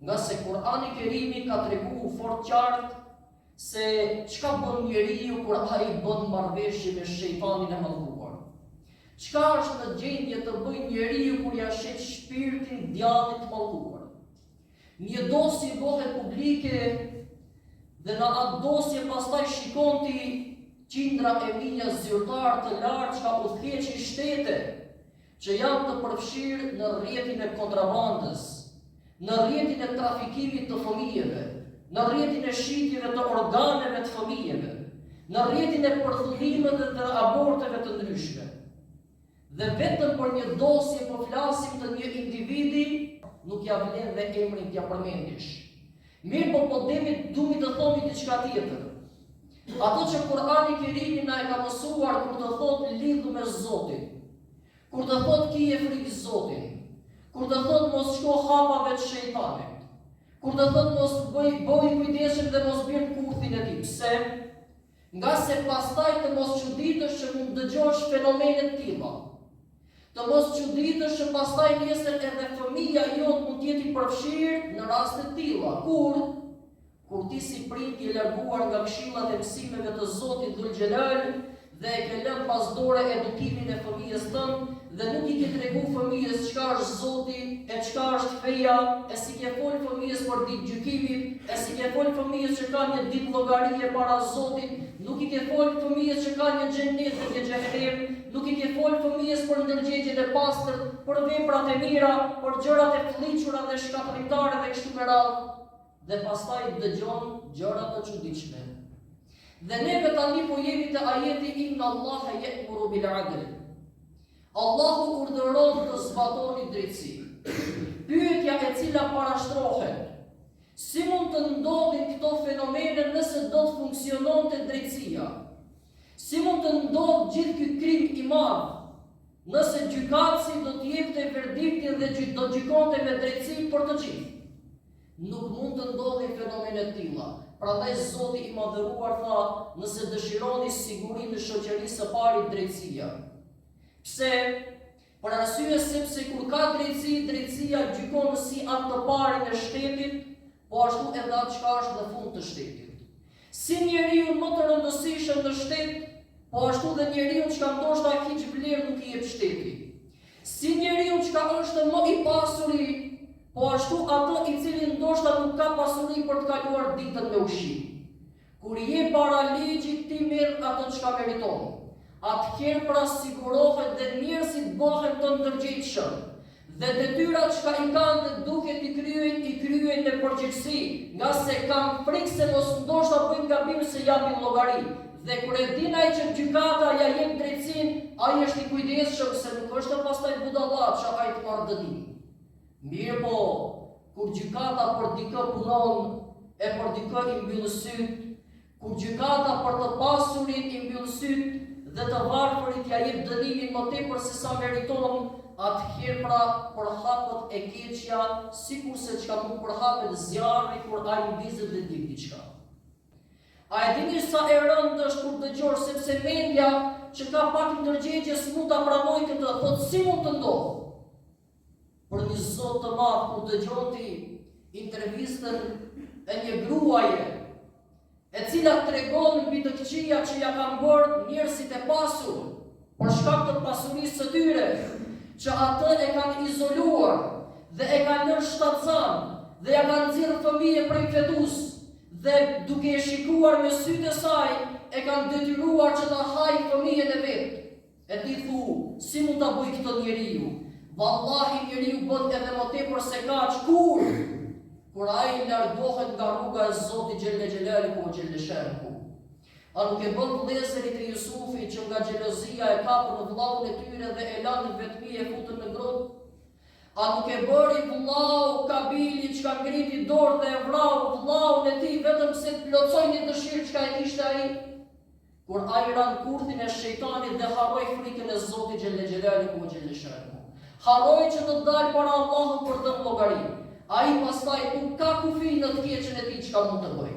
Nga se Kurani Kerimi ka treguar fort qartë se çka bën njeriu kur ai bën marrëveshje me shejtanin e mallkuar. Çka është në gjendje të bëjë njeriu kur ja shet shpirtin djallit të mallkuar. Një dosje bëhet publike dhe në atë dosje pastaj shikon ti qindra e mijë zyrtar të lartë që udhëheqin shtete që janë të përfshirë në rrjetin e kontrabandës, në rrjetin e trafikimit të fëmijëve, në rrjetin e shitjeve të organeve të fëmijëve, në rrjetin e përthullimeve dhe aborteve të ndryshme. Dhe vetëm për një dosje po flasim të një individi, nuk ja vlen dhe emrin t'ja përmendish. Mirë po dumi të thomi diçka tjetër. Ato që Kurani Kerimi na e ka mësuar kur të thotë lidhu me Zotin, kur të thotë kije frikë Zotin, kur të thotë mos shko hapave të shejtanit, kur të thotë mos bëj kujdesshëm dhe mos bën kurthin e tij. Pse? Nga se pastaj të mos çuditësh që mund dëgjosh fenomene të tilla. Të mos çuditësh që pastaj nesër edhe fëmia jot mund të jetë i përfshirë në raste të tilla. Kur ti si prind je larguar nga këshillat e mësimeve të Zotit Dhul Xhelal dhe e ke lënë pas dore edukimin e fëmijës tënd dhe nuk i ke treguar fëmijës çka është Zoti, e çka është feja, e si ke fol fëmijës për ditë gjykimit, e si ke fol fëmijës që ka një ditë llogarie para Zotit, nuk i ke fol fëmijës që ka një xhennet dhe një xhehenem, nuk i ke fol fëmijës për ndërgjegjen e pastër, për veprat e mira, për gjërat e fllihura dhe shkatërrimtare dhe kështu me radhë. Dhe pastaj dëgjon gjëra të çuditshme. Dhe neve tani po jemi te ajeti inna Allaha ya'muru bil 'adl. Allahu urdhëron të zbatoni drejtësi. Pyetja e cila parashtrohet: si mund të ndodhin këto fenomene nëse do të funksiononte drejtësia? Si mund të ndodhë gjithë ky krim i madh nëse gjykatësi do të jepte verdiktin dhe do gjykonte me drejtësi për të gjithë? Nuk mund të ndodhin fenomene të tilla. Prandaj Zoti i Madhëruar tha, nëse dëshironi sigurinë në shoqërisë së pari drejtësia. Pse? Për arsye sepse kur ka drejtësi, drejtësia gjykon si atë të parin e shtetit, po ashtu edhe atë çka është në fund të shtetit. Si njeriu më të rëndësishëm në shtet, po ashtu dhe njeriu që ndoshta hiç vlerë nuk i jep shteti. Si njeriu që është më i pasuri, po ashtu ato i cili ndoshta nuk ka pasuri për të kaluar ditën me ushqim. Kur je para ligjit ti merr atë çka meriton. Atëherë pra sigurohet dhe njerëzit bëhen të ndërgjegjshëm. Dhe detyrat çka i kanë dhe duket i kryejnë në përgjithësi, nga se kanë frikë se mos ndoshta bëjnë gabim se japin llogari. Dhe kur e din ai që gjykata ja jep drejtësinë, ai është i kujdesshëm se nuk është pastaj budallat që ai të marrë dënim. Mirë po, kur gjykata për dikë punon, e për dikë i mbyll syt, kur gjykata për të pasurit i mbyll syt dhe të varfërit ja jep dënimin më tepër se sa meriton, atëherë pra përhapet e keqja, sikurse çka mund përhapet zjarri kur ai mbizet dhe dik diçka. A e dini sa e rëndë është kur dëgjosh, sepse mendja që ka pak ndërgjegje s'mund ta pranojë këtë, thotë si mund të ndodhë? Për një zot të madh kur dëgjon ti intervistën e një gruaje e cila tregon mbi të këqija që ja kanë bërë njerëzit e pasur për shkak të pasurisë së tyre, që atë e kanë izoluar dhe e kanë lënë shtatsan dhe ja kanë nxjerrë fëmijë prej fetus dhe duke e shikuar me sytë e saj e kanë detyruar që ta hajë fëmijën e vet. E ti thu, si mund ta bëj këtë njeriu? Vallahi njeriu bën edhe më tepër se kaq kur ai largohet nga rruga e Zotit Xhelle Xhelaluhu Xhelle Shanuhu. A nuk e bën vëllezërit e Jusufit që nga xhelozia e kapën vllaun e tyre dhe e lanë vetmi e futën në grotë? A nuk e bëri vllau Kabili që ka ngriti dorë dhe e vrau vllaun e tij vetëm se të plotsoj një dëshirë që ai kishte ai? Kur ai ran kurthin e shejtanit dhe harroi frikën e Zotit Xhelle Xhelaluhu Xhelle Shanuhu. Harroi që të dalë para Allahut për të llogari. Ai pastaj nuk ka kufi në të keqen e tij çka mund të bëj.